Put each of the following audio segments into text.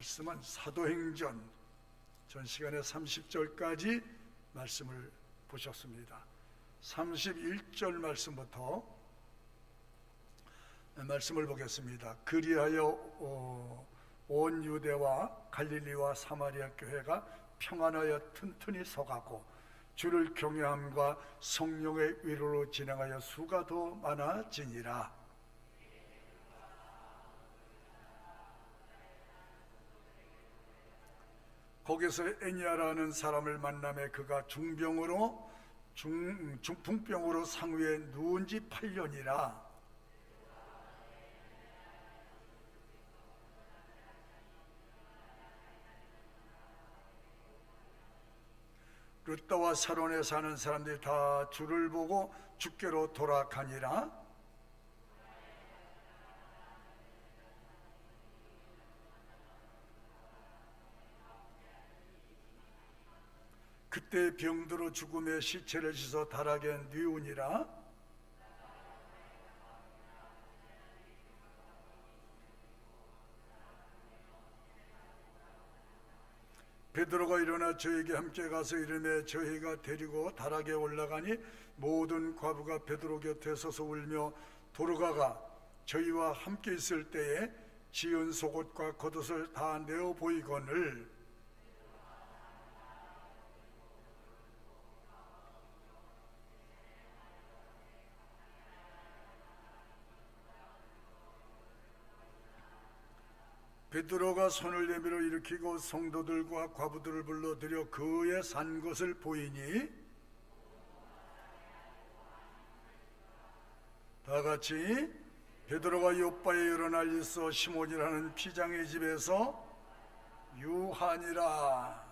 말씀은 사도행전 전 시간에 30절까지 말씀을 보셨습니다. 31절 말씀부터 말씀을 보겠습니다. 그리하여 온 유대와 갈릴리와 사마리아 교회가 평안하여 튼튼히 서가고 주를 경외함과 성령의 위로로 진행하여 수가 더 많아지니라. 거기서 애니아라는 사람을 만나매 그가 중풍병으로 상위에 누운 지 8년이라. 르따와 사론에 사는 사람들이 다 주를 보고 주께로 돌아가니라. 그때 병들어 죽음의 시체를 씻어 다락에 뉘우니라. 베드로가 일어나 저에게 함께 가서 이르매 저희가 데리고 다락에 올라가니 모든 과부가 베드로 곁에 서서 울며 도르가가 저희와 함께 있을 때에 지은 속옷과 겉옷을 다 내어 보이거늘 베드로가 손을 내밀어 일으키고 성도들과 과부들을 불러들여 그의 산 것을 보이니 다같이 베드로가 요바에 여러 날 있어 시몬이라는 피장의 집에서 유하니라.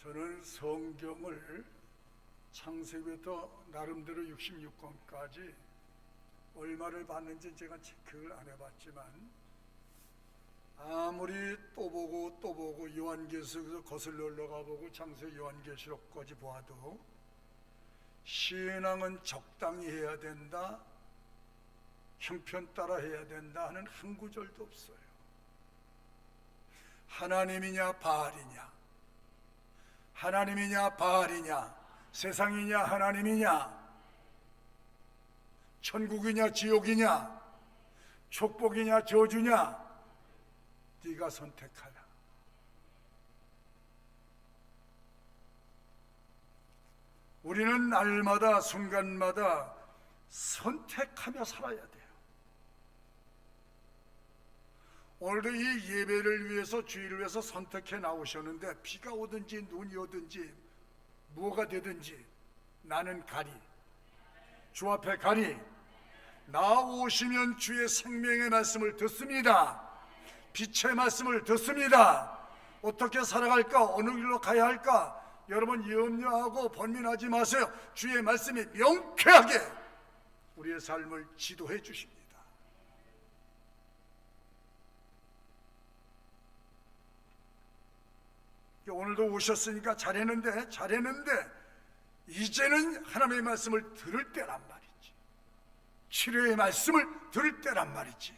저는 성경을 창세기부터 나름대로 66권까지 얼마를 봤는지 제가 체크를 안 해봤지만 아무리 또 보고 요한계시록에서 거슬러 올라가 보고 창세기 요한계시록까지 보아도 신앙은 적당히 해야 된다, 형편 따라 해야 된다 하는 한 구절도 없어요. 하나님이냐 바알이냐, 하나님이냐 바알이냐, 세상이냐 하나님이냐, 천국이냐 지옥이냐, 축복이냐 저주냐, 네가 선택하라. 우리는 날마다 순간마다 선택하며 살아야 돼요. 오늘도 이 예배를 위해서, 주일을 위해서 선택해 나오셨는데 비가 오든지 눈이 오든지 뭐가 되든지 나는 가리, 주 앞에 가리, 나오시면 주의 생명의 말씀을 듣습니다. 빛의 말씀을 듣습니다. 어떻게 살아갈까, 어느 길로 가야 할까, 여러분 염려하고 번민하지 마세요. 주의 말씀이 명쾌하게 우리의 삶을 지도해 주십니다. 오늘도 오셨으니까 잘했는데 이제는 하나님의 말씀을 들을 때란 말이지, 치료의 말씀을 들을 때란 말이지.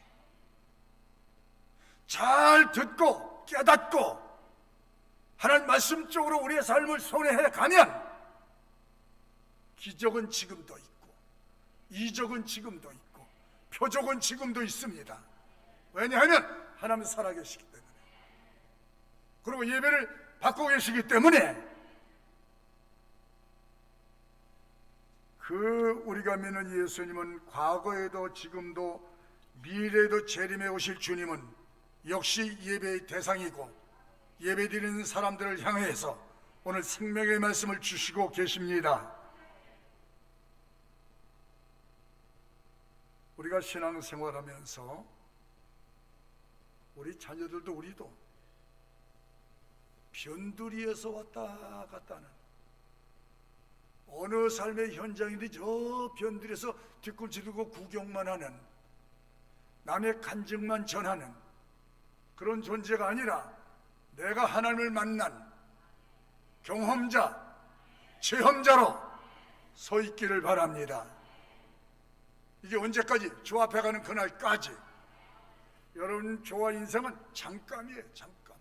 잘 듣고 깨닫고 하나님 말씀 쪽으로 우리의 삶을 손해해 가면 기적은 지금도 있고 이적은 지금도 있고 표적은 지금도 있습니다. 왜냐하면 하나님 살아계시기 때문에, 그리고 예배를 받고 계시기 때문에. 우리가 믿는 예수님은 과거에도 지금도 미래에도 재림해 오실 주님은 역시 예배의 대상이고 예배드리는 사람들을 향해서 오늘 생명의 말씀을 주시고 계십니다. 우리가 신앙생활하면서 우리 자녀들도 우리도 변두리에서 왔다 갔다 하는, 어느 삶의 현장인데 저 변두리에서 뒤꿈치 들고 구경만 하는, 남의 간증만 전하는 그런 존재가 아니라 내가 하나님을 만난 경험자, 체험자로 서 있기를 바랍니다. 이게 언제까지? 주 앞에 가는 그날까지. 여러분, 저와 인생은 잠깐이에요. 잠깐.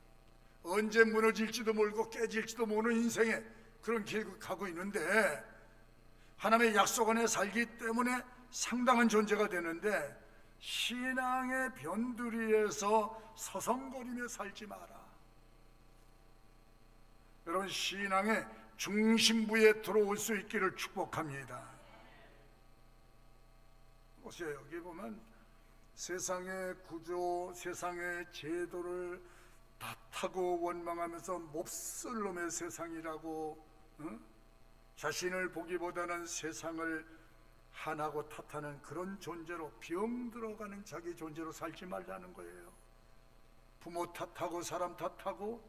언제 무너질지도 모르고 깨질지도 모르는 인생에 그런 길을 가고 있는데, 하나님의 약속 안에 살기 때문에 상당한 존재가 되는데, 신앙의 변두리에서 서성거리며 살지 마라. 여러분, 신앙의 중심부에 들어올 수 있기를 축복합니다. 보세요. 여기 보면 세상의 구조, 세상의 제도를 탓하고 원망하면서 몹쓸 놈의 세상이라고, 자신을 보기보다는 세상을 한하고 탓하는 그런 존재로, 병들어가는 자기 존재로 살지 말라는 거예요. 부모 탓하고 사람 탓하고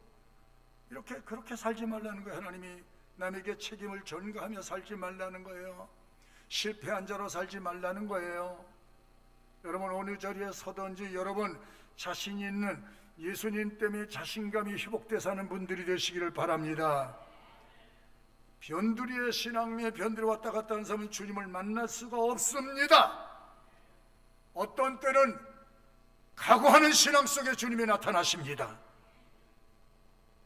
그렇게 살지 말라는 거예요. 하나님이 남에게 책임을 전가하며 살지 말라는 거예요. 실패한 자로 살지 말라는 거예요. 여러분, 어느 자리에 서든지 여러분 자신 있는, 예수님 때문에 자신감이 회복돼 사는 분들이 되시기를 바랍니다. 변두리의 신앙에 변두리 왔다 갔다 하는 사람은 주님을 만날 수가 없습니다. 어떤 때는 각오하는 신앙 속에 주님이 나타나십니다.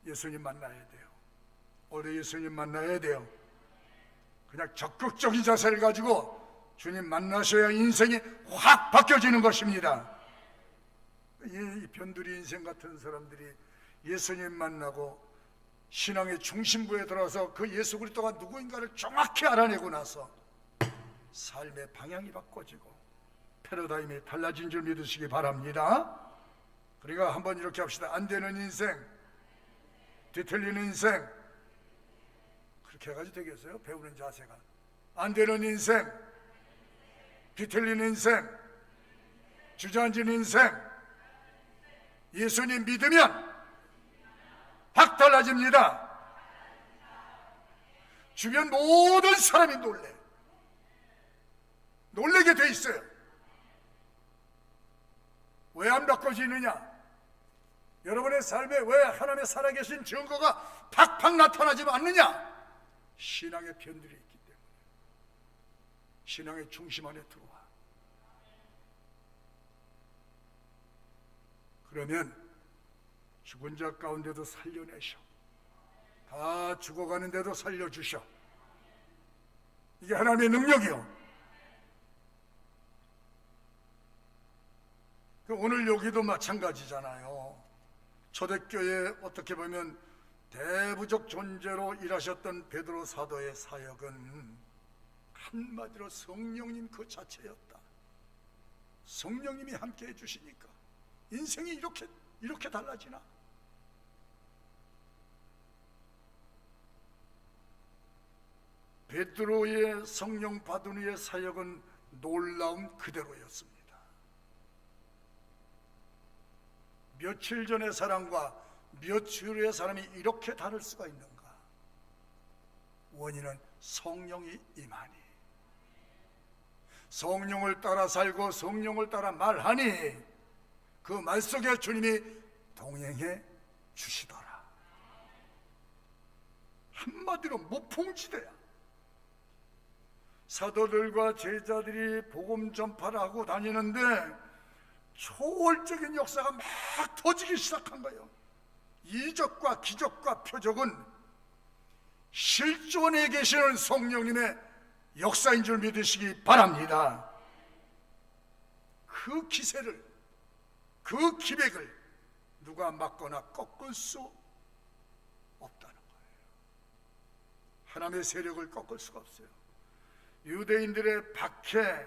예수님 만나야 돼요. 올해 예수님 만나야 돼요. 그냥 적극적인 자세를 가지고 주님 만나셔야 인생이 확 바뀌어지는 것입니다. 이 변두리 인생 같은 사람들이 예수님 만나고 신앙의 중심부에 들어서 그 예수 그리스도가 누구인가를 정확히 알아내고 나서 삶의 방향이 바꿔지고 패러다임이 달라진 줄 믿으시기 바랍니다. 그러니까 한번 이렇게 합시다. 안 되는 인생, 뒤틀리는 인생, 그렇게 해가지고 되겠어요? 배우는 자세가. 안 되는 인생, 뒤틀리는 인생, 주저앉은 인생, 예수님 믿으면 확 달라집니다. 주변 모든 사람이 놀래게 돼 있어요. 왜 안 바꿔지느냐? 여러분의 삶에 왜 하나님의 살아계신 증거가 팍팍 나타나지 않느냐? 신앙의 변들이 있기 때문에. 신앙의 중심 안에 들어와. 그러면 죽은 자 가운데도 살려내셔. 다 죽어가는데도 살려주셔. 이게 하나님의 능력이요. 오늘 여기도 마찬가지잖아요. 초대교회 어떻게 보면 대부적 존재로 일하셨던 베드로 사도의 사역은 한마디로 성령님 그 자체였다. 성령님이 함께 해주시니까 인생이 이렇게 달라지나? 베드로의 성령 받은 후의 사역은 놀라운 그대로였습니다. 며칠 전의 사람과 며칠 후의 사람이 이렇게 다를 수가 있는가? 원인은 성령이 임하니, 성령을 따라 살고 성령을 따라 말하니 그 말 속에 주님이 동행해 주시더라. 한마디로 무풍지대야. 사도들과 제자들이 복음 전파를 하고 다니는데 초월적인 역사가 막 터지기 시작한 거예요. 이적과 기적과 표적은 실존에 계시는 성령님의 역사인 줄 믿으시기 바랍니다. 그 기세를, 그 기백을 누가 막거나 꺾을 수 없다는 거예요. 하나님의 세력을 꺾을 수가 없어요. 유대인들의 박해,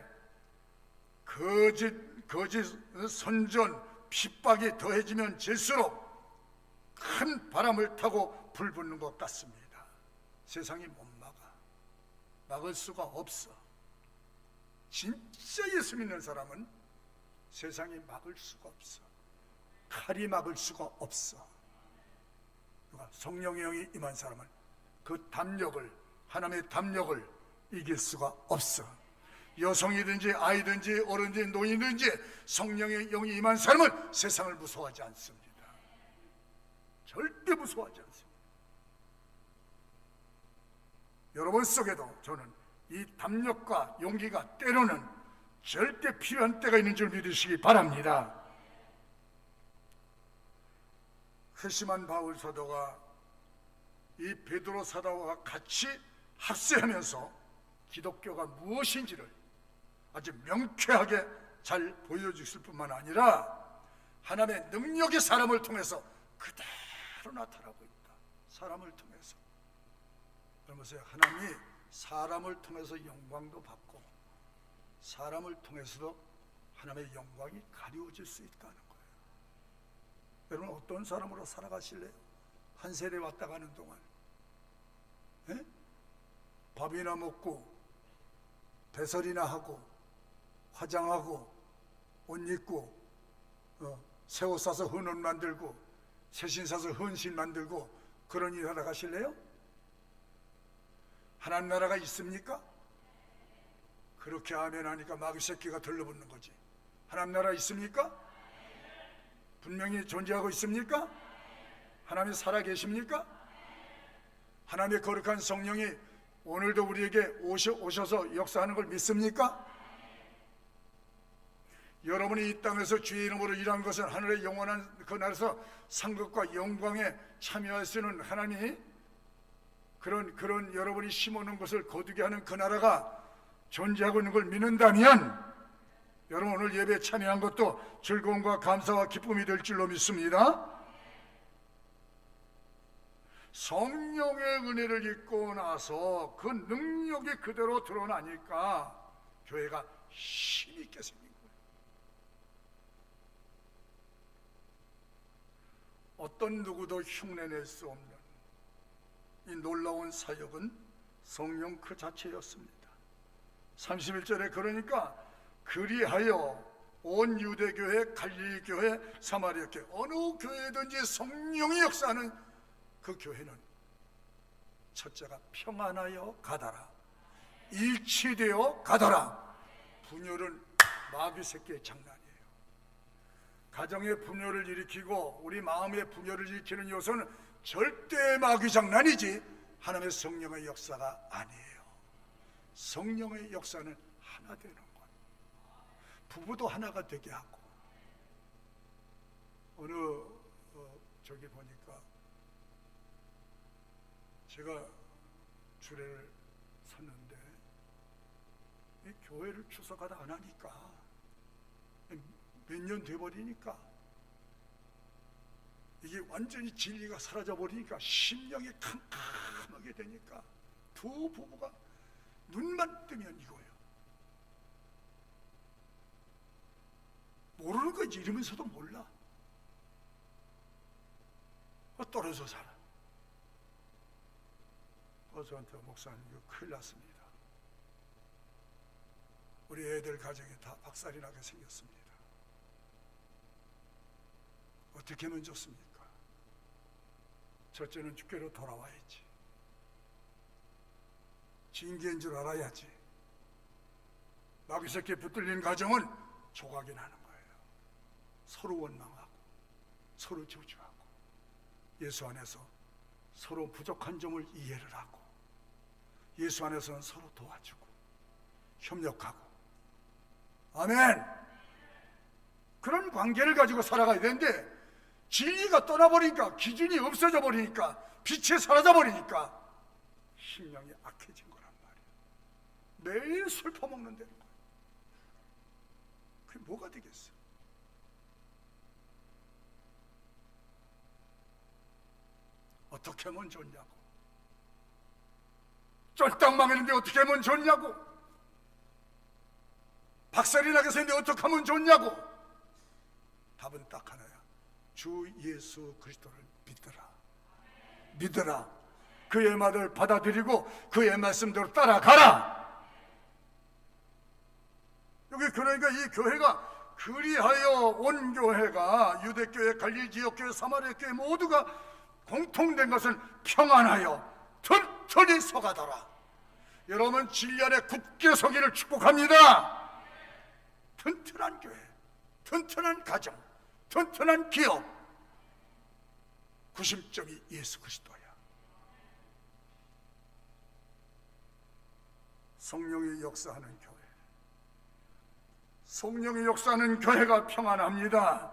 거짓 선전, 핍박이 더해지면 질수록 큰 바람을 타고 불붙는 것 같습니다. 세상이 못 막을 수가 없어. 진짜 예수 믿는 사람은 세상이 막을 수가 없어. 칼이 막을 수가 없어. 성령의 영이 임한 사람은 그 담력을, 하나님의 담력을 이길 수가 없어. 여성이든지 아이든지 어른든지 노인든지 성령의 영이 임한 사람은 세상을 무서워하지 않습니다. 절대 무서워하지 않습니다. 여러분 속에도 저는 이 담력과 용기가 때로는 절대 필요한 때가 있는 줄 믿으시기 바랍니다. 회심한 바울 사도가 이 베드로 사도와 같이 합세하면서 기독교가 무엇인지를 아주 명쾌하게 잘 보여주실 뿐만 아니라 하나님의 능력이 사람을 통해서 그대로 나타나고 있다. 사람을 통해서. 그러면서 하나님이 사람을 통해서 영광도 받고 사람을 통해서도 하나님의 영광이 가려질 수 있다는 거예요. 여러분 어떤 사람으로 살아가실래요? 한 세대 왔다 가는 동안 밥이나 먹고 배설이나 하고 화장하고 옷 입고 새 옷 사서 헌옷 만들고 새신 사서 헌신 만들고 그런 일 하러 가실래요? 하나님 나라가 있습니까? 그렇게 아멘 하니까 마귀 새끼가 들러붙는 거지. 하나님 나라 있습니까? 분명히 존재하고 있습니까? 하나님이 살아 계십니까? 하나님의 거룩한 성령이 오늘도 우리에게 오셔서 역사하는 걸 믿습니까? 여러분이 이 땅에서 주의 이름으로 일한 것은 하늘의 영원한 그 나라에서 상급과 영광에 참여할 수 있는 하나님이 그런 여러분이 심어놓은 것을 거두게 하는 그 나라가 존재하고 있는 걸 믿는다면 여러분 오늘 예배에 참여한 것도 즐거움과 감사와 기쁨이 될 줄로 믿습니다. 성령의 은혜를 입고 나서 그 능력이 그대로 드러나니까 교회가 힘있게 생긴 거예요. 어떤 누구도 흉내낼 수 없는 이 놀라운 사역은 성령 그 자체였습니다. 31절에 그러니까 그리하여 온 유대교회, 갈릴리교회, 사마리아교회 어느 교회든지 성령이 역사하는 그 교회는 첫째가 평안하여 가다라, 일치되어 가다라. 분열은 마귀 새끼의 장난이에요. 가정의 분열을 일으키고 우리 마음의 분열을 일으키는 요소는 절대 마귀 장난이지 하나님의 성령의 역사가 아니에요. 성령의 역사는 하나 되는 것. 부부도 하나가 되게 하고 어느 저기 보니까 제가 주례를 섰는데 이 교회를 추석하다 안 하니까 몇 년 돼버리니까 이게 완전히 진리가 사라져버리니까 심령이 캄캄하게 되니까 두 부부가 눈만 뜨면 이거예요. 모르는 거지. 이러면서도 몰라. 떨어져 살아. 저한테 목사님 이거 큰일 났습니다. 우리 애들 가정이 다 박살이 나게 생겼습니다. 어떻게 하면 좋습니까? 첫째는 주께로 돌아와야지. 징계인 줄 알아야지. 마귀 새끼에 붙들린 가정은 조각이 나는 거예요. 서로 원망하고 서로 저주하고 예수 안에서 서로 부족한 점을 이해를 하고 예수 안에서는 서로 도와주고 협력하고 아멘. 그런 관계를 가지고 살아가야 되는데 진리가 떠나버리니까 기준이 없어져 버리니까 빛이 사라져 버리니까 심령이 악해진 거란 말이에요. 매일 술 퍼먹는다는 거예요. 그게 뭐가 되겠어? 어떻게 하면 좋냐고. 쫄딱 망했는데 어떻게 하면 좋냐고. 박살이 나게 생겼는데 어떻게 하면 좋냐고. 답은 딱 하나야. 주 예수 그리스도를 믿더라. 믿어라. 그의 말을 받아들이고 그의 말씀대로 따라가라. 여기 그러니까 이 교회가 그리하여 온 교회가 유대교회, 갈릴리 지역교회, 사마리아 교회 모두가 공통된 것은 평안하여 튼튼히 서가더라. 여러분 진리 안에 굳게 서기를 축복합니다. 튼튼한 교회, 튼튼한 가정, 튼튼한 기업. 구심점이 예수 그리스도야. 성령이 역사하는 교회. 성령의 역사는 교회가 평안합니다.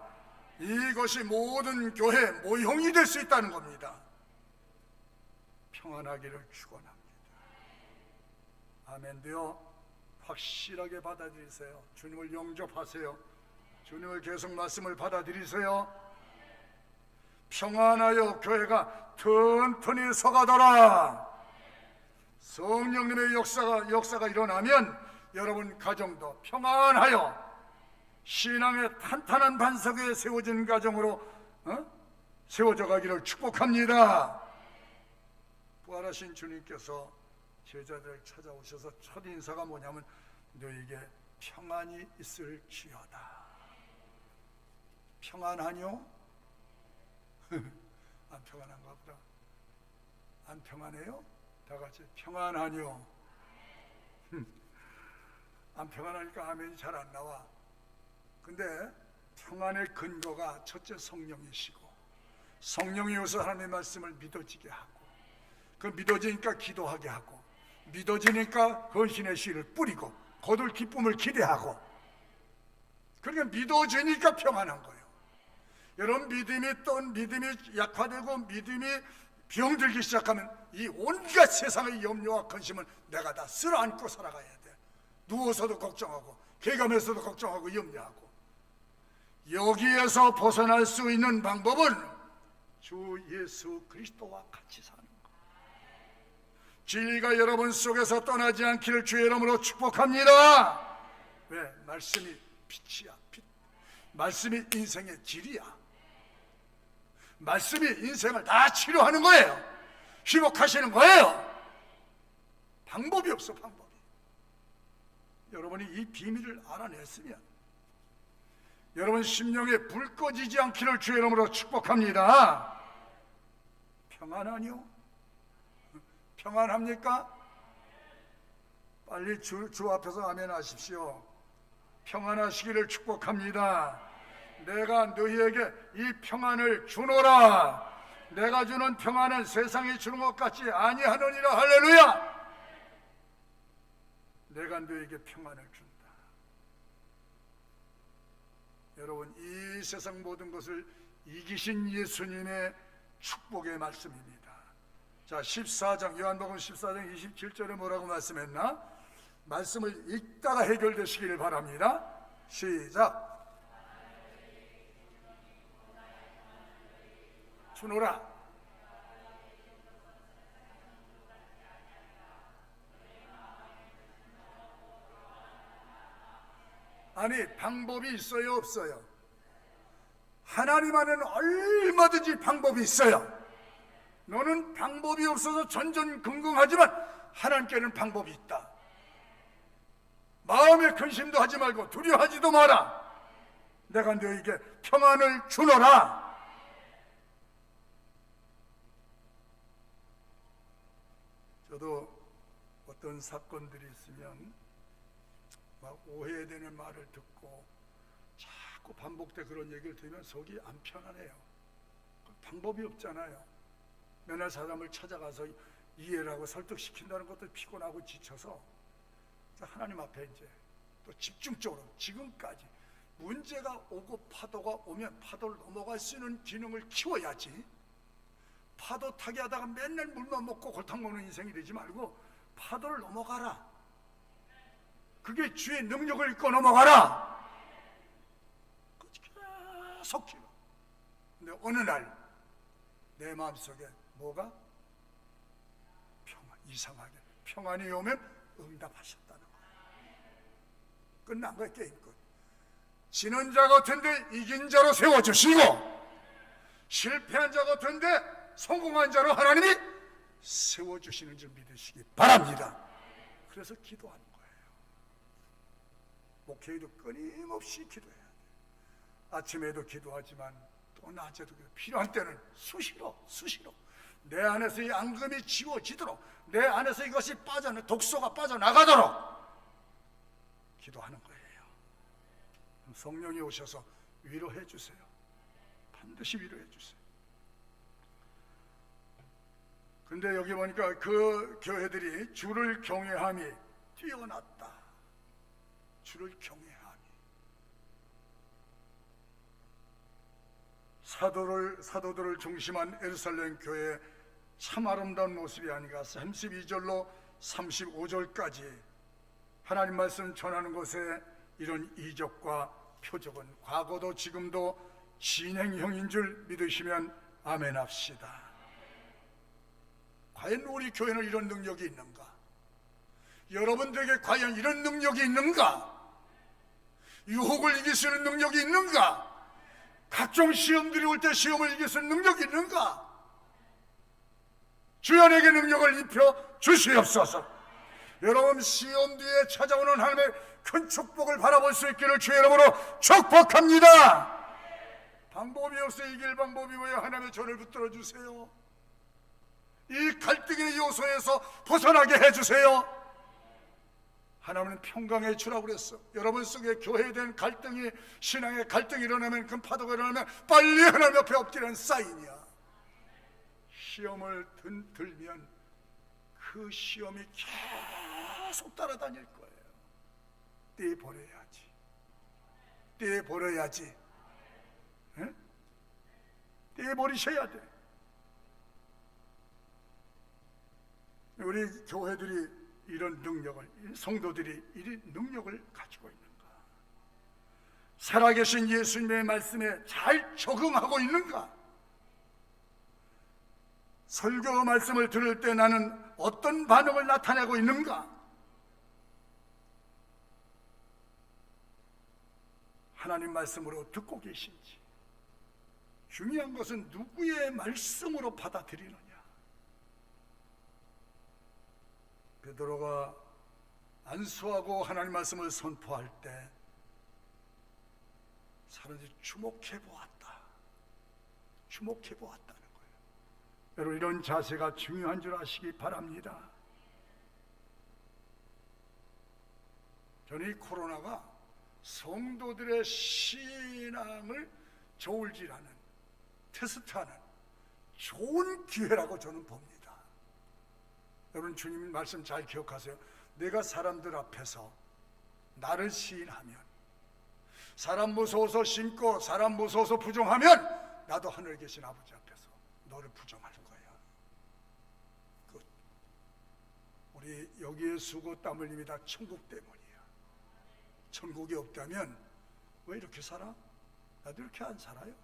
이것이 모든 교회 모형이 될 수 있다는 겁니다. 평안하기를 축원합니다. 아멘되어 확실하게 받아들이세요. 주님을 영접하세요. 주님을 계속 말씀을 받아들이세요. 평안하여 교회가 튼튼히 서가더라. 성령님의 역사가 일어나면 여러분 가정도 평안하여 신앙의 탄탄한 반석 위에 세워진 가정으로 세워져 가기를 축복합니다. 부활하신 주님께서 제자들을 찾아오셔서 첫 인사가 뭐냐면 너에게 평안이 있을지어다. 평안하뇨? 안 평안한가 보다. 안 평안해요? 다 같이 평안하뇨? 안 평안하니까 아멘이 잘 안 나와. 근데 평안의 근거가 첫째 성령이시고, 성령이 오셔서 하나님의 말씀을 믿어지게 하고, 그 믿어지니까 기도하게 하고, 믿어지니까 헌신의 씨를 뿌리고 거둘 기쁨을 기대하고, 그러니까 믿어지니까 평안한 거예요. 여러분 믿음이 약화되고 믿음이 병들기 시작하면 이 온갖 세상의 염려와 근심은 내가 다 쓸어안고 살아가야 돼. 누워서도 걱정하고 개감해서도 걱정하고 염려하고. 여기에서 벗어날 수 있는 방법은 주 예수 그리스도와 같이 사는 것. 진리가 여러분 속에서 떠나지 않기를 주의 이름으로 축복합니다. 왜? 말씀이 빛이야. 빛. 말씀이 인생의 길이야. 말씀이 인생을 다 치료하는 거예요. 회복하시는 거예요. 방법이 없어. 방법이. 여러분이 이 비밀을 알아냈으면 여러분 심령에 불 꺼지지 않기를 주의 이름으로 축복합니다. 평안하뇨? 평안합니까? 빨리 주 앞에서 아멘 하십시오. 평안하시기를 축복합니다. 내가 너희에게 이 평안을 주노라. 내가 주는 평안은 세상이 주는 것 같지 아니하느니라. 할렐루야. 내가 너희에게 평안을 준다. 여러분, 이 세상 모든 것을 이기신 예수님의 축복의 말씀입니다. 자, 14장 요한복음 14장 27절에 뭐라고 말씀했나? 말씀을 읽다가 해결되시기를 바랍니다. 시작. 주노라. 아니, 방법이 있어요, 없어요? 하나님 안에는 얼마든지 방법이 있어요. 너는 방법이 없어서 전전긍긍하지만 하나님께는 방법이 있다. 마음의 근심도 하지 말고 두려워하지도 마라. 내가 너에게 평안을 주노라. 저도 어떤 사건들이 있으면 막 오해되는 말을 듣고 자꾸 반복돼 그런 얘기를 들으면 속이 안 편안해요. 방법이 없잖아요. 맨날 사람을 찾아가서 이해를 하고 설득시킨다는 것도 피곤하고 지쳐서 하나님 앞에 이제 또 집중적으로 지금까지 문제가 오고 파도가 오면 파도를 넘어갈 수 있는 기능을 키워야지. 파도 타기 하다가 맨날 물만 먹고 골탕 먹는 인생이 되지 말고 파도를 넘어가라. 그게 주의 능력을 입고 넘어가라. 계속 기도. 근데 어느 날 내 마음속에 뭐가? 평안. 이상하게 평안이 오면 응답하셨다는 거예요. 끝난 거예요. 게임 끝. 지는 자 같은데 이긴 자로 세워주시고, 실패한 자 같은데 성공한 자로 하나님이 세워주시는 줄 믿으시기 바랍니다. 그래서 기도하는 거예요. 목회에도 끊임없이 기도해야 돼. 아침에도 기도하지만 또 낮에도 기도. 필요한 때는 수시로 내 안에서 이 앙금이 지워지도록, 내 안에서 이것이 독소가 빠져나가도록 기도하는 거예요. 성령이 오셔서 위로해 주세요. 반드시 위로해 주세요. 근데 여기 보니까 그 교회들이 주를 경외함이 뛰어났다. 주를 경외함이. 사도들을 중심한 예루살렘 교회의 참 아름다운 모습이 아닌가. 32절로 35절까지 하나님 말씀 전하는 것에 이런 이적과 표적은 과거도 지금도 진행형인 줄 믿으시면 아멘 합시다. 과연 우리 교회는 이런 능력이 있는가? 여러분들에게 과연 이런 능력이 있는가? 유혹을 이길 수 있는 능력이 있는가? 각종 시험들이 올 때 시험을 이길 수 있는 능력이 있는가? 주연에게 능력을 입혀 주시옵소서. 여러분, 시험 뒤에 찾아오는 하나님의 큰 축복을 바라볼 수 있기를 주의 이름으로 축복합니다. 방법이 없어 이길 방법이 뭐예요? 하나님의 저를 붙들어 주세요. 이 갈등의 요소에서 벗어나게 해주세요. 하나님은 평강의 주라고 그랬어. 여러분 속에 교회에 대한 갈등이, 신앙의 갈등이 일어나면, 그 파도가 일어나면 빨리 하나님 옆에 엎드리는 사인이야. 시험을 들면 그 시험이 계속 따라다닐 거예요. 떼버려야지. 떼버려야지. 응? 떼버리셔야 돼. 우리 교회들이 이런 능력을, 성도들이 이런 능력을 가지고 있는가? 살아계신 예수님의 말씀에 잘 적응하고 있는가? 설교 말씀을 들을 때 나는 어떤 반응을 나타내고 있는가? 하나님 말씀으로 듣고 계신지. 중요한 것은 누구의 말씀으로 받아들이느냐. 베드로가 안수하고 하나님 말씀을 선포할 때 사람들이 주목해 보았다. 주목해 보았다는 거예요. 여러분, 이런 자세가 중요한 줄 아시기 바랍니다. 저는 이 코로나가 성도들의 신앙을 저울질하는, 테스트하는 좋은 기회라고 저는 봅니다. 여러분, 주님 말씀 잘 기억하세요. 내가 사람들 앞에서 나를 시인하면, 사람 무서워서 심고 사람 무서워서 부정하면 나도 하늘에 계신 아버지 앞에서 너를 부정할 거야. 우리 여기에 수고 땀 흘림이 다 천국 때문이야. 천국이 없다면 왜 이렇게 살아? 나도 이렇게 안 살아요.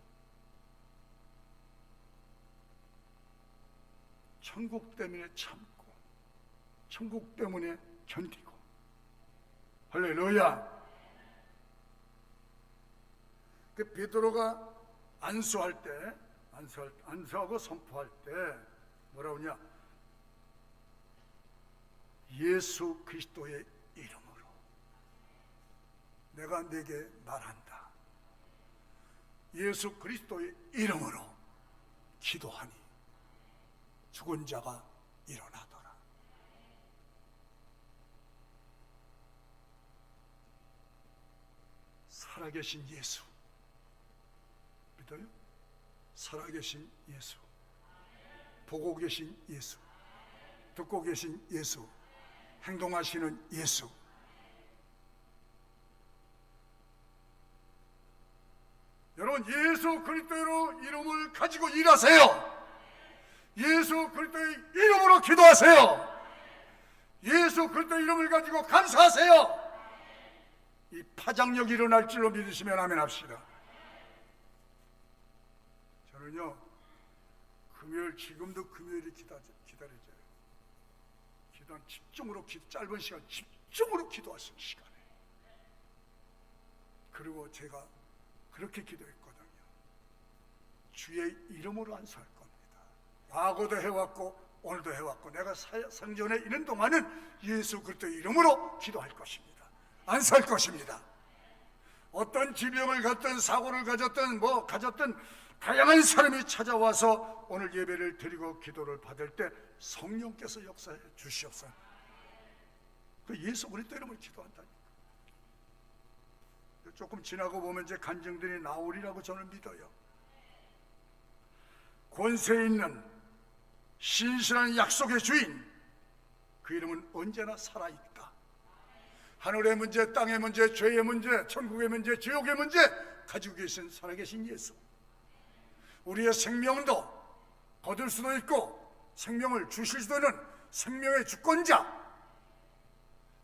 천국 때문에 참고, 천국 때문에 견디고. 할렐루야. 그 베드로가 안수할 때, 안수하고 선포할 때 뭐라고 하냐? 예수 그리스도의 이름으로 내가 네게 말한다. 예수 그리스도의 이름으로 기도하니 죽은 자가 일어나더라. 살아계신 예수 믿어요? 살아계신 예수, 보고 계신 예수, 듣고 계신 예수, 행동하시는 예수. 여러분, 예수 그리스도로 이름을 가지고 일하세요. 예수 그리스도의 이름으로 기도하세요. 예수 그리스도의 이름을 가지고 감사하세요. 이 파장력이 일어날 줄로 믿으시면 아멘 합시다. 저는요, 금요일, 지금도 금요일이 기다려져요. 기도한 집중으로, 짧은 시간 집중으로 기도할 수 있는 시간에. 그리고 제가 그렇게 기도했거든요. 주의 이름으로 안수할 겁니다. 과거도 해왔고 오늘도 해왔고, 내가 생전에 있는 동안은 예수 그리스도의 이름으로 기도할 것입니다. 안수할 것입니다. 어떤 지병을 갖든 사고를 가졌든 가졌든 다양한 사람이 찾아와서 오늘 예배를 드리고 기도를 받을 때 성령께서 역사해 주시옵소서. 그 예수 그리스도 이름을 기도한다니까. 조금 지나고 보면 이제 간증들이 나오리라고 저는 믿어요. 권세 있는 신실한 약속의 주인, 그 이름은 언제나 살아있다. 하늘의 문제, 땅의 문제, 죄의 문제, 천국의 문제, 지옥의 문제 가지고 계신 살아계신 예수. 우리의 생명도 거둘 수도 있고 생명을 주실 수도 있는 생명의 주권자,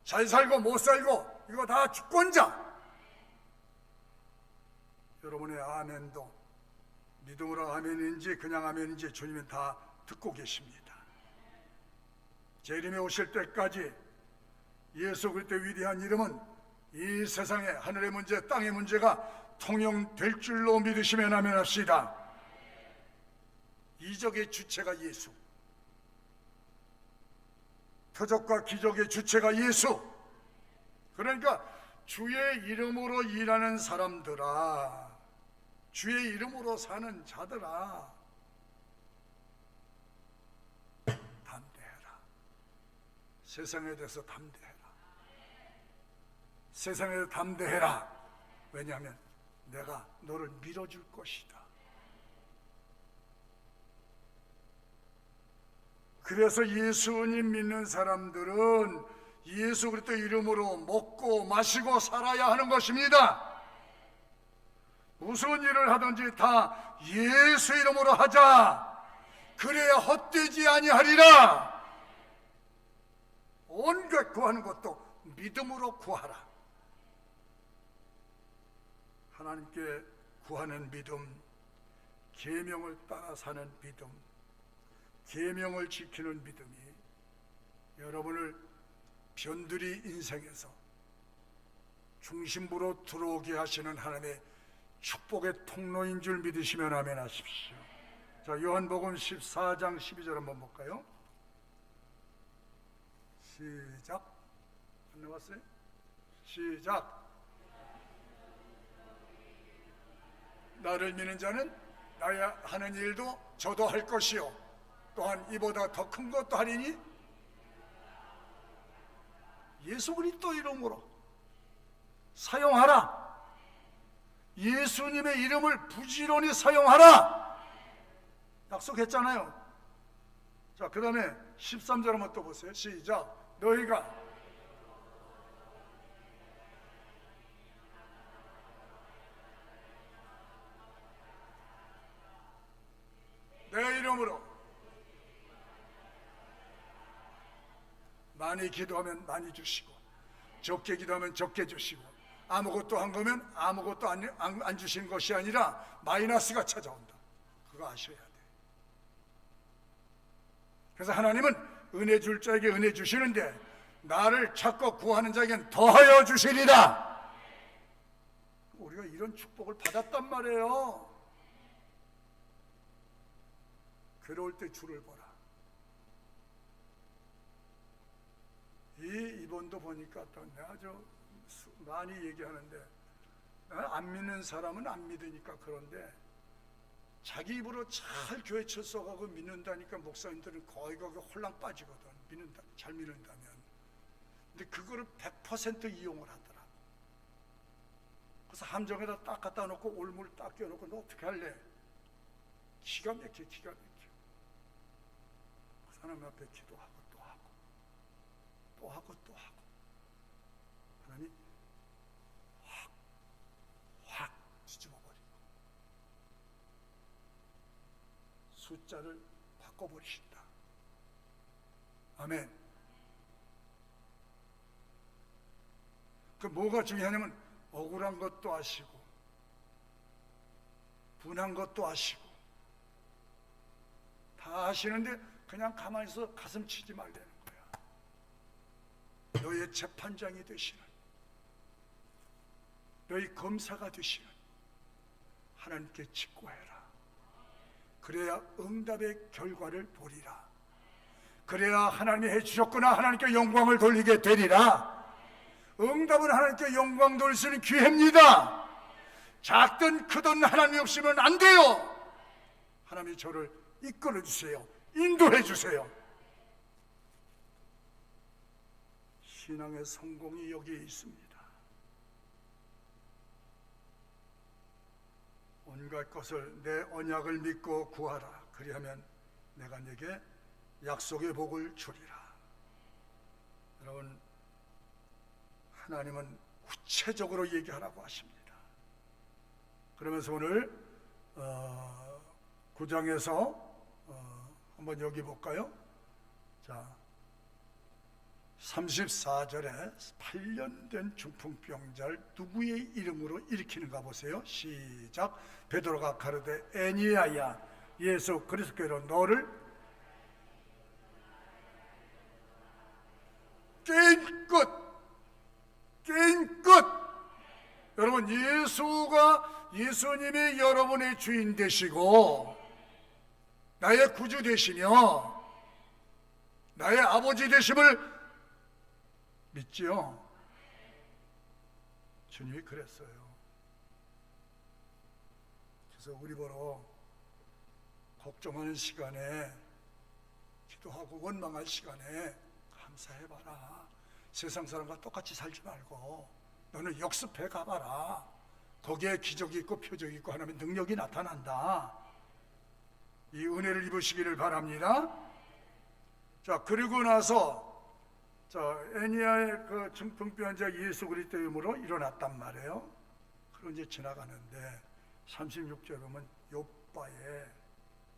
잘 살고 못 살고 이거 다 주권자. 여러분의 아멘도 믿음으로 아멘인지 그냥 아멘인지 주님은 다 듣고 계십니다. 재림에 오실 때까지 예수 그리스도의 위대한 이름은 이 세상의 하늘의 문제, 땅의 문제가 통용될 줄로 믿으시면 아멘합시다. 이적의 주체가 예수, 표적과 기적의 주체가 예수. 그러니까 주의 이름으로 일하는 사람들아, 주의 이름으로 사는 자들아, 담대해라. 세상에 대해서 담대해라. 세상에 대해서 담대해라. 왜냐하면 내가 너를 밀어줄 것이다. 그래서 예수님 믿는 사람들은 예수 그리스도 이름으로 먹고 마시고 살아야 하는 것입니다. 무슨 일을 하든지 다 예수 이름으로 하자. 그래야 헛되지 아니하리라. 온갖 구하는 것도 믿음으로 구하라. 하나님께 구하는 믿음, 계명을 따라 사는 믿음, 계명을 지키는 믿음이 여러분을 변두리 인생에서 중심부로 들어오게 하시는 하나님의 축복의 통로인 줄 믿으시면 아멘 하십시오. 자, 요한복음 14장 12절 한번 볼까요? 시작. 안 나왔어요? 시작. 나를 믿는 자는 나야 하는 일도 저도 할 것이요 또한 이보다 더 큰 것도 하리니 예수 그리스도 이름으로 사용하라. 예수님의 이름을 부지런히 사용하라. 약속했잖아요. 자, 그 다음에 13절 한번 또 보세요. 시작. 너희가 내 이름으로 많이 기도하면 많이 주시고 적게 기도하면 적게 주시고 아무것도 한 거면 아무것도 안 주신 것이 아니라 마이너스가 찾아온다. 그거 아셔야 돼. 그래서 하나님은 은혜 줄 자에게 은혜 주시는데 나를 찾고 구하는 자에게는 더하여 주시리라. 우리가 이런 축복을 받았단 말이에요. 괴로울 때 주를 보라. 이번도 보니까 또 내가 많이 얘기하는데 안 믿는 사람은 안 믿으니까 그런데 자기 입으로 잘 교회 철석하고 믿는다니까 목사님들은 거의 홀랑 빠지거든. 잘 믿는다면. 근데 그거를 100% 이용을 하더라. 그래서 함정에다 딱 갖다 놓고 올물 딱 껴놓고 너 어떻게 할래? 기가 막혀. 그 사람 앞에 기도하고 또 하고 하나님 확 뒤집어버리고 숫자를 바꿔버리신다. 아멘. 그 뭐가 중요하냐면 억울한 것도 아시고 분한 것도 아시고 다 아시는데 그냥 가만히 있어 가슴 치지 말라는 거야. 너의 재판장이 되시는, 너희 검사가 되시는 하나님께 직고해라. 그래야 응답의 결과를 보리라. 그래야 하나님이 해주셨구나 하나님께 영광을 돌리게 되리라. 응답은 하나님께 영광 돌릴 수 있는 기회입니다. 작든 크든 하나님이 없으면 안 돼요. 하나님이 저를 이끌어 주세요. 인도해 주세요. 신앙의 성공이 여기에 있습니다. 온갖 것을 내 언약을 믿고 구하라. 그리하면 내가 네게 약속의 복을 주리라. 여러분, 하나님은 구체적으로 얘기하라고 하십니다. 그러면서 오늘 9장에서 한번 여기 볼까요? 자, 34절에 8년 된 중풍병자를 누구의 이름으로 일으키는가 보세요. 시작. 베드로가 가르되 에니야야 예수 그리스도께로 너를 게임 끝. 여러분, 예수님이 여러분의 주인 되시고 나의 구주 되시며 나의 아버지 되심을 믿지요? 주님이 그랬어요. 그래서 우리 보러 걱정하는 시간에, 기도하고 원망할 시간에 감사해봐라. 세상 사람과 똑같이 살지 말고 너는 역습해 가봐라. 거기에 기적이 있고 표적이 있고 하나님의 능력이 나타난다. 이 은혜를 입으시기를 바랍니다. 자, 그리고 나서 에니야의 그 중풍병자 예수 그리스도 이름으로 일어났단 말이에요. 그럼 이제 지나가는데 36절 보면 욥바에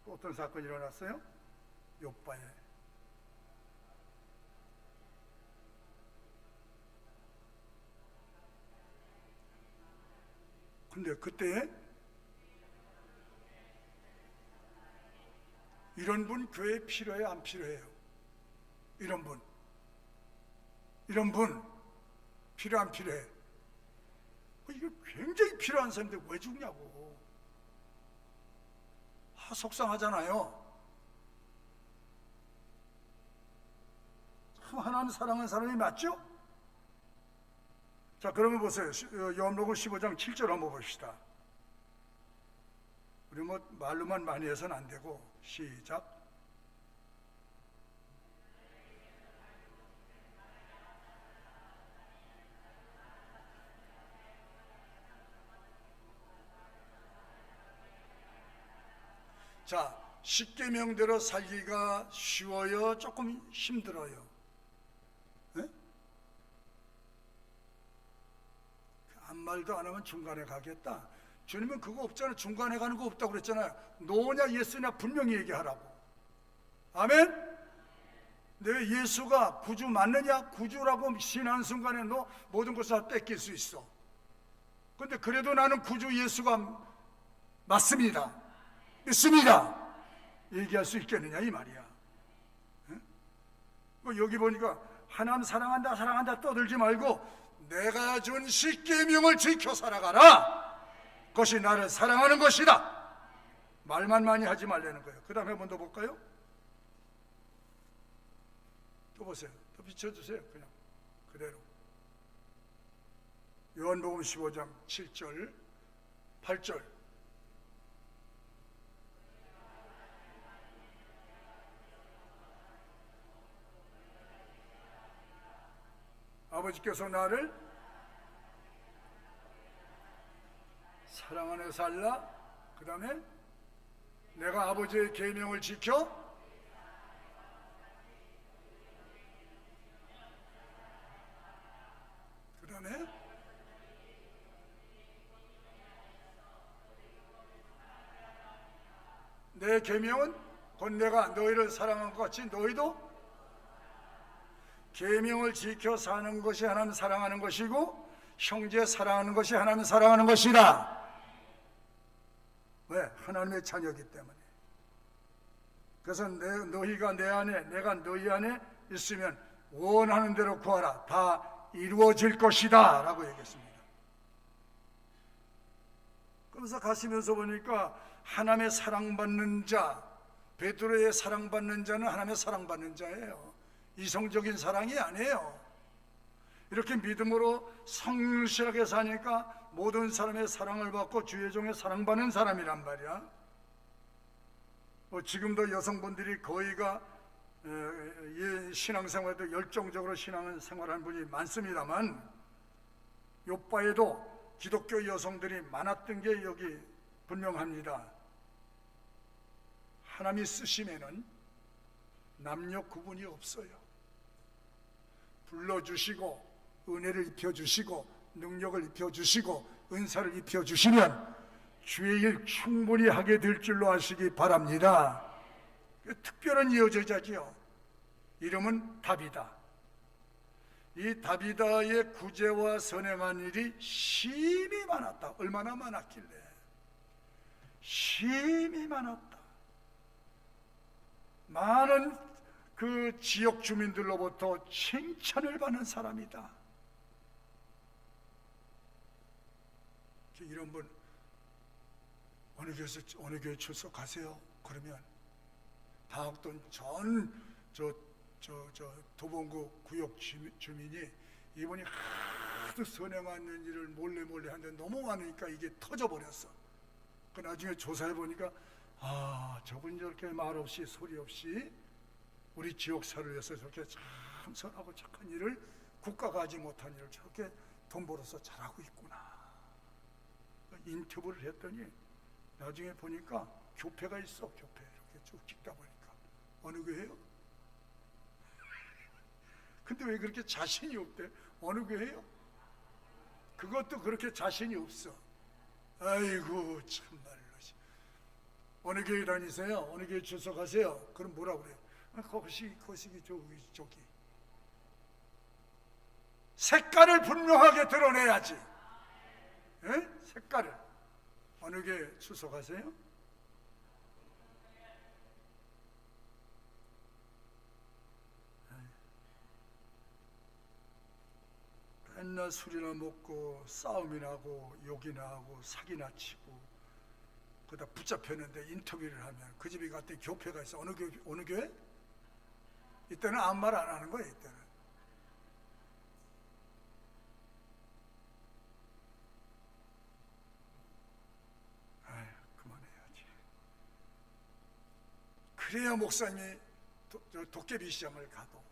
또 어떤 사건이 일어났어요? 욥바에 근데 그때 이런 분 교회에 필요해요? 안 필요해요? 이런 분 필요 안 필요해? 이거 굉장히 필요한 사람인데 왜 죽냐고. 속상하잖아요. 참 하나님 사랑하는 사람이 맞죠? 자, 그러면 보세요. 요한복음 15장 7절 한번 봅시다. 우리 말로만 많이 해서는 안 되고. 시작. 자, 십계명대로 살기가 쉬워요? 조금 힘들어요? 네? 아무 말도 안 하면 중간에 가겠다. 주님은 그거 없잖아요. 중간에 가는 거 없다고 그랬잖아요. 노냐 예수냐 분명히 얘기하라고. 아멘? 내 예수가 구주 맞느냐? 구주라고 신하는 순간에 너 모든 것을 다 뺏길 수 있어. 근데 그래도 나는 구주 예수가 맞습니다, 믿습니다, 얘기할 수 있겠느냐 이 말이야. 여기 보니까 하나님 사랑한다 떠들지 말고 내가 준 십계명을 지켜 살아가라. 그것이 나를 사랑하는 것이다. 말만 많이 하지 말라는 거예요. 그 다음에 한번 더 볼까요? 또 보세요. 또 비춰주세요. 그냥 그대로. 요한복음 15장 7절 8절. 아버지께서 나를 사랑 안에 살라. 그 다음에 내가 아버지의 계명을 지켜 그 다음에 내 계명은 곧 내가 너희를 사랑한 것 같이 너희도 계명을 지켜 사는 것이 하나님 사랑하는 것이고 형제 사랑하는 것이 하나님 사랑하는 것이다. 왜? 하나님의 자녀이기 때문에. 그래서 너희가 내 안에 내가 너희 안에 있으면 원하는 대로 구하라. 다 이루어질 것이다 라고 얘기했습니다. 그러면서 가시면서 보니까 하나님의 사랑받는 자, 베드로의 사랑받는 자는 하나님의 사랑받는 자예요. 이성적인 사랑이 아니에요. 이렇게 믿음으로 성실하게 사니까 모든 사람의 사랑을 받고 주의 종의 사랑받는 사람이란 말이야. 지금도 여성분들이 거의가 신앙생활도 열정적으로 신앙생활하는 분이 많습니다만 욥바에도 기독교 여성들이 많았던 게 여기 분명합니다. 하나님이 쓰시면은 남녀 구분이 없어요. 불러주시고 은혜를 입혀주시고 능력을 입혀주시고 은사를 입혀주시면 주의 일 충분히 하게 될 줄로 아시기 바랍니다. 특별한 여자지요. 이름은 다비다. 이 다비다의 구제와 선행한 일이 심히 많았다. 얼마나 많았길래? 심히 많았다. 많은 그 지역 주민들로부터 칭찬을 받는 사람이다. 이런 분 어느 교회 출석하세요? 그러면 방학돈 전 도봉구 구역 주민이 이분이 하도 선행하는 일을 몰래 하는데 너무 많으니까 이게 터져버렸어. 그 나중에 조사해 보니까 저분이 저렇게 말 없이 소리 없이 우리 지역사를 위해서 저렇게 참 선하고 착한 일을, 국가가 하지 못한 일을 저렇게 돈 벌어서 잘하고 있구나. 인터뷰를 했더니 나중에 보니까 교패가 있어. 교패 이렇게 쭉 찍다 보니까 어느 교회요? 근데 왜 그렇게 자신이 없대? 어느 교회요? 그것도 그렇게 자신이 없어. 아이고 참말로. 어느 교회 다니세요? 어느 교회 출석하세요? 그럼 뭐라 그래요? 거시기 저기. 색깔을 분명하게 드러내야지. 에? 색깔을. 어느 교회 출석하세요? 맨날 술이나 먹고 싸움이나 하고 욕이나 하고 사기나 치고 그러다 붙잡혔는데 인터뷰를 하면 그 집에 갔더니 교패가 있어. 어느 교회? 이때는 아무 말 안 하는 거예요. 이때는. 아휴, 그만해야지. 그래야 목사님이 도깨비 시장을 가도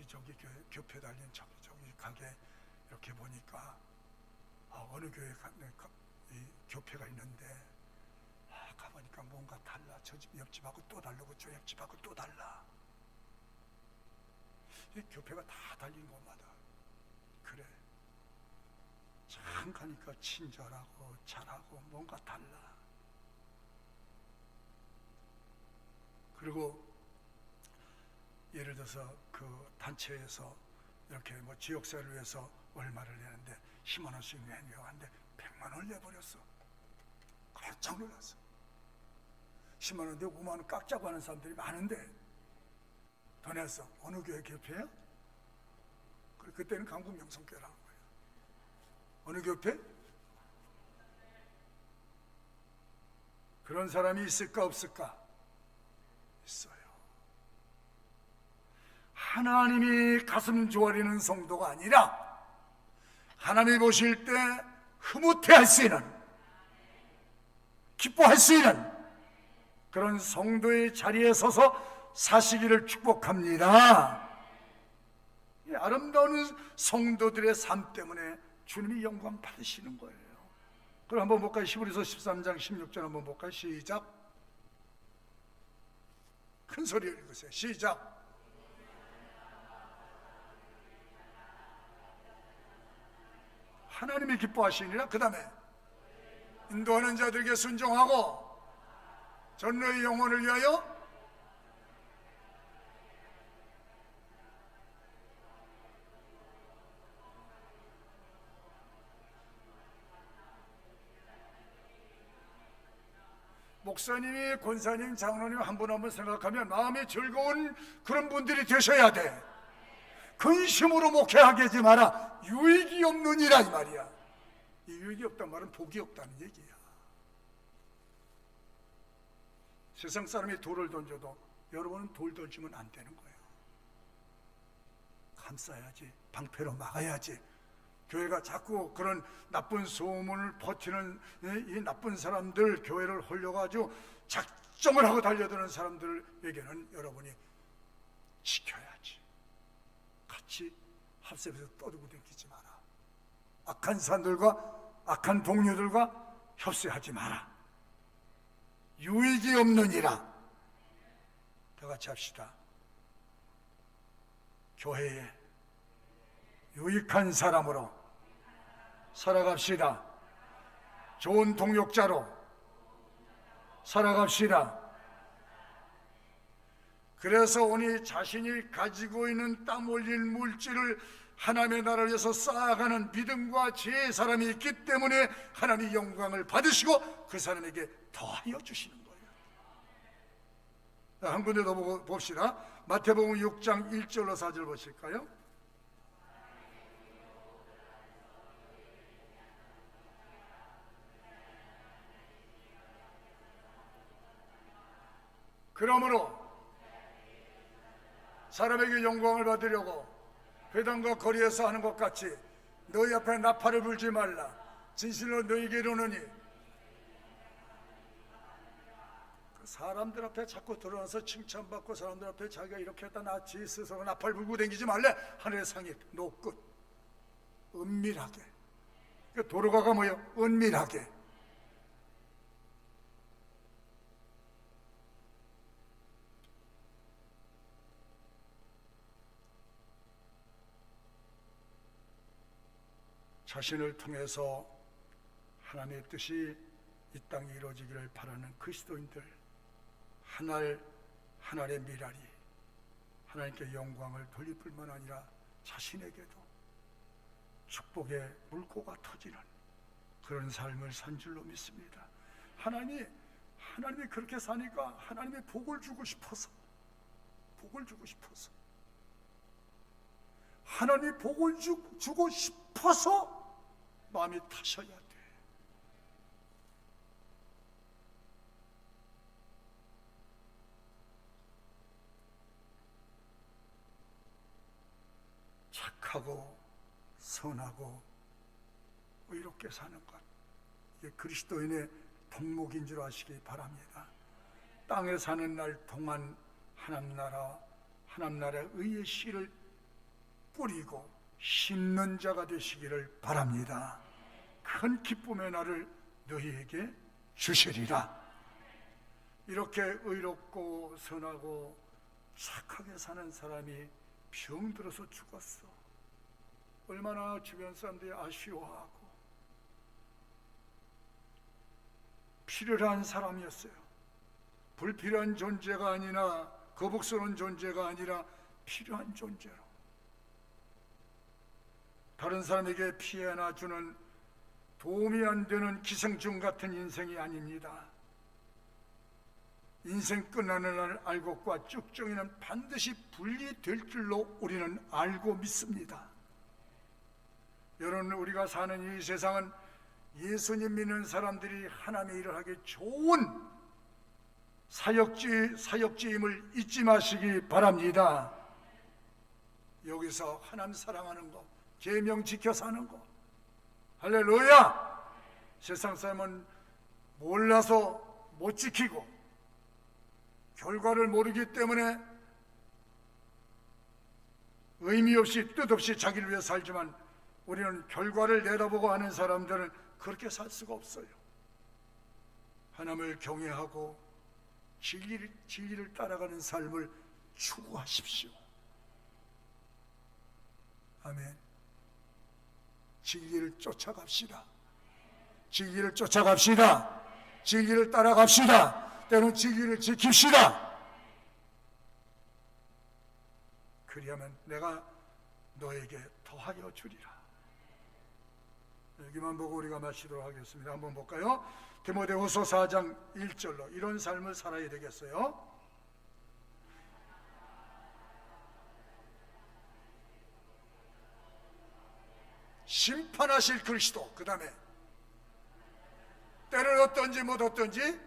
저기 교패 달린 저기 가게 이렇게 보니까 어느 교회에 이 교패가 있는데 가보니까 뭔가 달라. 저 집 옆집하고 또 다르고 저 옆집하고 또 달라. 이 교패가 다 달린 곳마다 그래. 참 가니까 친절하고 잘하고 뭔가 달라. 그리고 예를 들어서 그 단체에서 이렇게 뭐 지역사를 위해서 얼마를 내는데 10만 원씩 내려고 하는데 100만 원을 내버렸어. 깜짝 놀랐어. 10만 원인데 5만 원 깎자고 하는 사람들이 많은데 더 냈어. 어느 교회 교회예요? 그때는 강북 명성교회라는 거예요. 어느 교회? 그런 사람이 있을까 없을까? 있어요. 하나님이 가슴 조아리는 성도가 아니라 하나님이 보실 때 흐뭇해할 수 있는, 기뻐할 수 있는 그런 성도의 자리에 서서 사시기를 축복합니다. 아름다운 성도들의 삶 때문에 주님이 영광 받으시는 거예요. 그럼 한번 볼까요? 히브리서 13장 16절 한번 볼까요? 시작. 큰 소리로 읽으세요. 시작. 하나님이 기뻐하시니라. 그 다음에 인도하는 자들에게 순종하고 전노의 영혼을 위하여 목사님이, 권사님, 장로님 한 분 한 분 생각하면 마음이 즐거운 그런 분들이 되셔야 돼. 근심으로 목회하게 하지 마라. 유익이 없느니라 이 말이야. 이 유익이 없단 말은 복이 없다는 얘기야. 세상 사람이 돌을 던져도 여러분은 돌 던지면 안 되는 거예요. 감싸야지. 방패로 막아야지. 교회가 자꾸 그런 나쁜 소문을 퍼뜨리는 이 나쁜 사람들, 교회를 홀려가지고 작정을 하고 달려드는 사람들에게는 여러분이 지켜야지. 같이 합세에서 떠들고 다니지 마라. 악한 사람들과 악한 동료들과 협세하지 마라. 유익이 없느니라. 다 같이 합시다. 교회에 유익한 사람으로 살아갑시다. 좋은 동역자로 살아갑시다. 그래서 오늘 자신이 가지고 있는 땀 흘릴 물질을 하나님의 나라를 위해서 쌓아가는 믿음과 지혜의 사람이 있기 때문에 하나님이 영광을 받으시고 그 사람에게 더하여 주시는 거예요. 한 군데 더 봅시다. 마태복음 6장 1절로 4절 보실까요? 그러므로 사람에게 영광을 받으려고 회당과 거리에서 하는 것 같이 너희 앞에 나팔을 불지 말라. 진실로 너희에게 이르노니 사람들 앞에 자꾸 드러나서 칭찬받고 사람들 앞에 자기가 이렇게 했다 나지 스스로 나팔 불고 다니지 말래. 하늘의 상이 높고 은밀하게. 도로가가 뭐예요? 은밀하게. 자신을 통해서 하나님의 뜻이 이 땅에 이루어지기를 바라는 그리스도인들, 하늘의 미랄이 하나님께 영광을 돌릴 뿐만 아니라 자신에게도 축복의 물고가 터지는 그런 삶을 산 줄로 믿습니다. 하나님이 그렇게 사니까 하나님의 복을 주고 싶어서 하나님이 복을 주고 싶어서 마음이 타셔야 돼. 착하고 선하고 의롭게 사는 것, 이게 그리스도인의 덕목인 줄 아시기 바랍니다. 땅에 사는 날 동안 하나님 나라의 의의 씨를 뿌리고 심는 자가 되시기를 바랍니다. 큰 기쁨의 날을 너희에게 주시리라. 이렇게 의롭고 선하고 착하게 사는 사람이 병들어서 죽었어. 얼마나 주변 사람들이 아쉬워하고. 필요한 사람이었어요. 불필요한 존재가 아니라, 거북스러운 존재가 아니라 필요한 존재로 다른 사람에게 피해나 주는 도움이 안 되는 기생충 같은 인생이 아닙니다. 인생 끝나는 날 알곡과 쭉정이는 반드시 분리될 줄로 우리는 알고 믿습니다. 여러분, 우리가 사는 이 세상은 예수님 믿는 사람들이 하나님의 일을 하기 좋은 사역지임을 잊지 마시기 바랍니다. 여기서 하나님 사랑하는 것, 계명 지켜 사는 것, 할렐루야! 세상 사람은 몰라서 못 지키고 결과를 모르기 때문에 의미 없이 뜻 없이 자기를 위해 살지만 우리는 결과를 내다보고 하는 사람들은 그렇게 살 수가 없어요. 하나님을 경외하고 진리를 따라가는 삶을 추구하십시오. 아멘. 진리를 쫓아갑시다. 진리를 쫓아갑시다. 진리를 따라갑시다. 때로는 진리를 지킵시다. 그리하면 내가 너에게 더하여 주리라. 여기만 보고 우리가 마치도록 하겠습니다. 한번 볼까요? 디모데후서 4장 1절로 이런 삶을 살아야 되겠어요. 심판하실 그리스도, 그 다음에 때를 어떤지 못 어떤지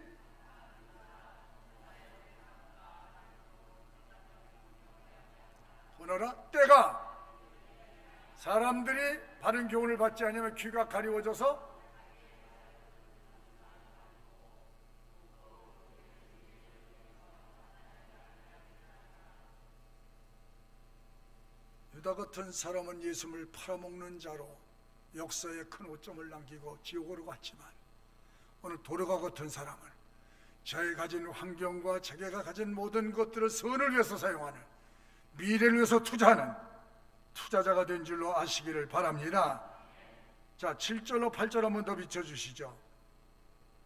보너라. 때가 사람들이 바른 교훈을 받지 않으면 귀가 가리워져서 유다 같은 사람은 예수를 팔아먹는 자로 역사에 큰 오점을 남기고 지옥으로 갔지만, 오늘 도르가 같은 사람은 자기가 가진 환경과 자기가 가진 모든 것들을 선을 위해서 사용하는, 미래를 위해서 투자하는 투자자가 된 줄로 아시기를 바랍니다. 자, 7절로 8절 한번 더 비춰주시죠.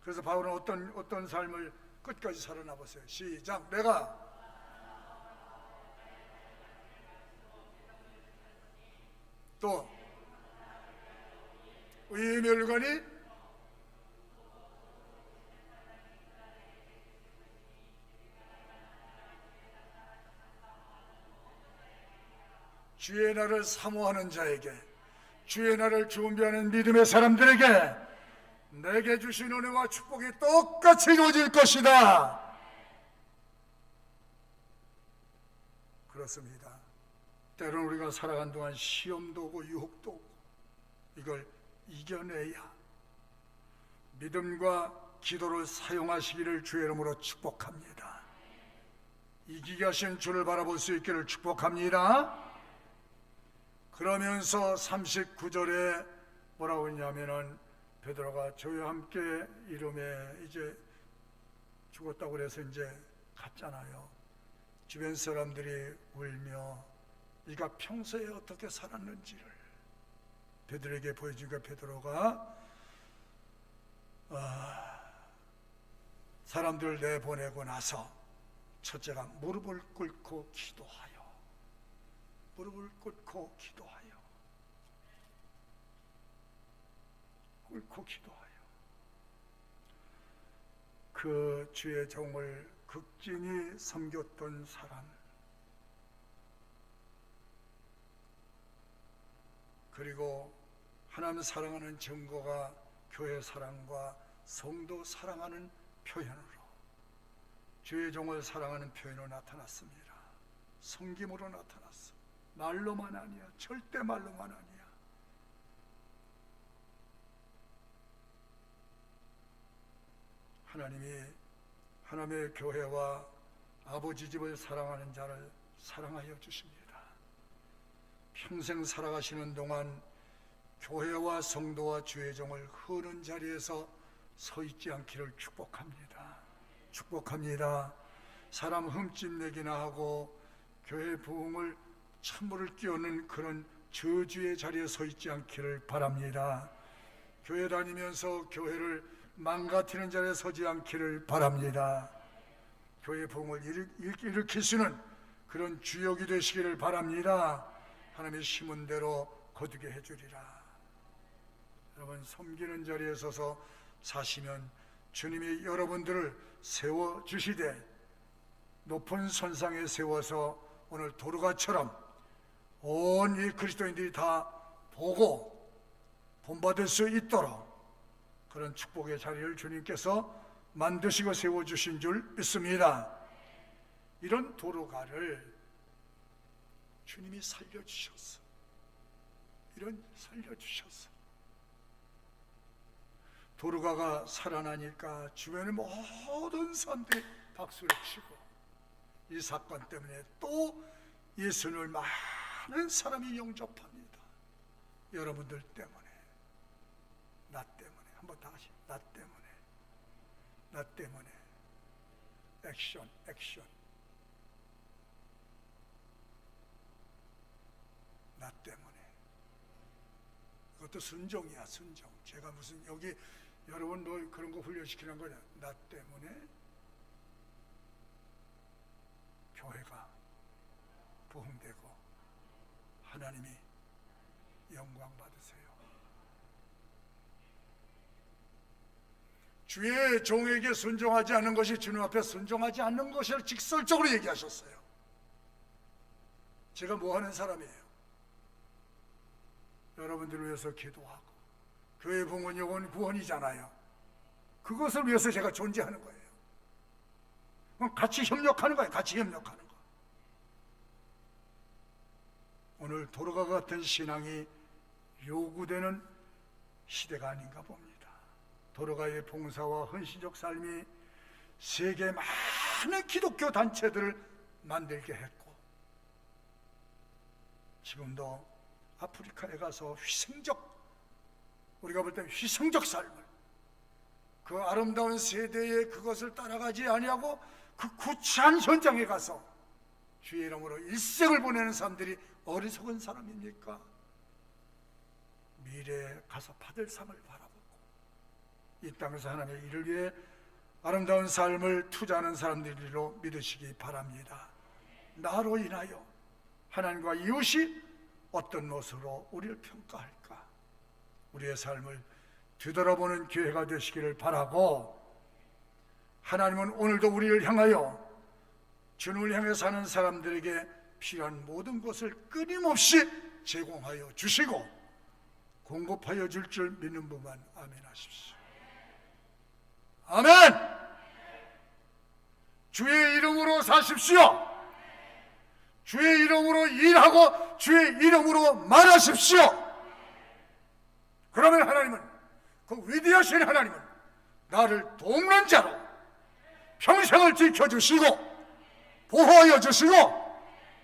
그래서 바울은 어떤 삶을 끝까지 살아나 보세요. 시작. 내가 또 의의 멸관이 주의 날을 사모하는 자에게, 주의 날을 준비하는 믿음의 사람들에게 내게 주신 은혜와 축복이 똑같이 이루어질 것이다. 그렇습니다. 때로는 우리가 살아간 동안 시험도 오고 유혹도 오고 이걸 이겨내야 믿음과 기도를 사용하시기를 주의 이름으로 축복합니다. 이기게 하신 주를 바라볼 수 있기를 축복합니다. 그러면서 39절에 뭐라고 했냐면은 베드로가 저희와 함께 이름에 이제 죽었다고 그래서 이제 갔잖아요. 주변 사람들이 울며 네가 평소에 어떻게 살았는지를 베드로에게 보여주니까 베드로가 사람들 내보내고 나서 첫째가 무릎을 꿇고 기도하여, 무릎을 꿇고 기도하여, 꿇고 기도하여 그 주의 종을 극진히 섬겼던 사람, 그리고 하나님 사랑하는 증거가 교회 사랑과 성도 사랑하는 표현으로 주의 종을 사랑하는 표현으로 나타났습니다. 섬김으로 나타났어. 말로만 아니야. 절대 말로만 아니야. 하나님이 하나님의 교회와 아버지 집을 사랑하는 자를 사랑하여 주십니다. 평생 살아가시는 동안 교회와 성도와 주의 종을 흐는 자리에서 서 있지 않기를 축복합니다. 축복합니다. 사람 흠집내기나 하고 교회 부흥을 찬물을 끼얹는 그런 저주의 자리에 서 있지 않기를 바랍니다. 교회 다니면서 교회를 망가뜨리는 자리에 서지 않기를 바랍니다. 교회 부흥을 일으킬 수 있는 그런 주역이 되시기를 바랍니다. 하나님의 심은 대로 거두게 해주리라. 여러분, 섬기는 자리에 서서 사시면 주님이 여러분들을 세워주시되 높은 선상에 세워서 오늘 도르가처럼 온 이 그리스도인들이 다 보고 본받을 수 있도록 그런 축복의 자리를 주님께서 만드시고 세워주신 줄 믿습니다. 이런 도르가를 주님이 살려주셨어. 이런 살려주셨어. 도르가가 살아나니까 주변의 모든 사람들이 박수를 치고 이 사건 때문에 또 예수님을 많은 사람이 영접합니다. 여러분들 때문에, 나 때문에, 한번 다시, 나 때문에, 나 때문에. 액션, 액션. 나 때문에. 그것도 순종이야, 순종. 제가 무슨 여기 여러분 뭐 그런 거 훈련시키는 거냐. 나 때문에 교회가 부흥되고 하나님이 영광 받으세요. 주의 종에게 순종하지 않는 것이 주님 앞에 순종하지 않는 것을 직설적으로 얘기하셨어요. 제가 뭐 하는 사람이에요? 여러분들을 위해서 기도하고 교회 부흥은 영혼 구원이잖아요. 그것을 위해서 제가 존재하는 거예요. 같이 협력하는 거예요. 같이 협력하는 거. 오늘 도르가 같은 신앙이 요구되는 시대가 아닌가 봅니다. 도르가의 봉사와 헌신적 삶이 세계 많은 기독교 단체들을 만들게 했고 지금도 아프리카에 가서 희생적, 우리가 볼 때 희생적 삶을, 그 아름다운 세대의 그것을 따라가지 아니하고 그 구차한 현장에 가서 주의 이름으로 일생을 보내는 사람들이 어리석은 사람입니까? 미래에 가서 받을 상을 바라보고 이 땅에서 하나님의 일을 위해 아름다운 삶을 투자하는 사람들로 믿으시기 바랍니다. 나로 인하여 하나님과 이웃이 어떤 모습으로 우리를 평가할까? 우리의 삶을 되돌아보는 기회가 되시기를 바라고, 하나님은 오늘도 우리를 향하여 주님을 향해 사는 사람들에게 필요한 모든 것을 끊임없이 제공하여 주시고 공급하여 줄 줄 믿는 분만 아멘하십시오. 아멘. 주의 이름으로 사십시오. 주의 이름으로 일하고 주의 이름으로 말하십시오. 그러면 하나님은, 그 위대하신 하나님은 나를 돕는 자로 평생을 지켜주시고 보호하여 주시고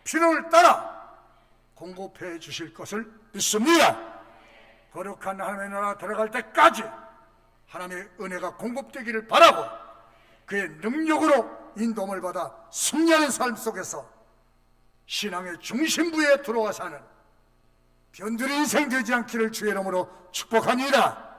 필요를 따라 공급해 주실 것을 믿습니다. 거룩한 하나님의 나라 들어갈 때까지 하나님의 은혜가 공급되기를 바라고, 그의 능력으로 인도를 받아 승리하는 삶 속에서 신앙의 중심부에 들어와 사는 변두리 인생 되지 않기를 주의 이름으로 축복합니다.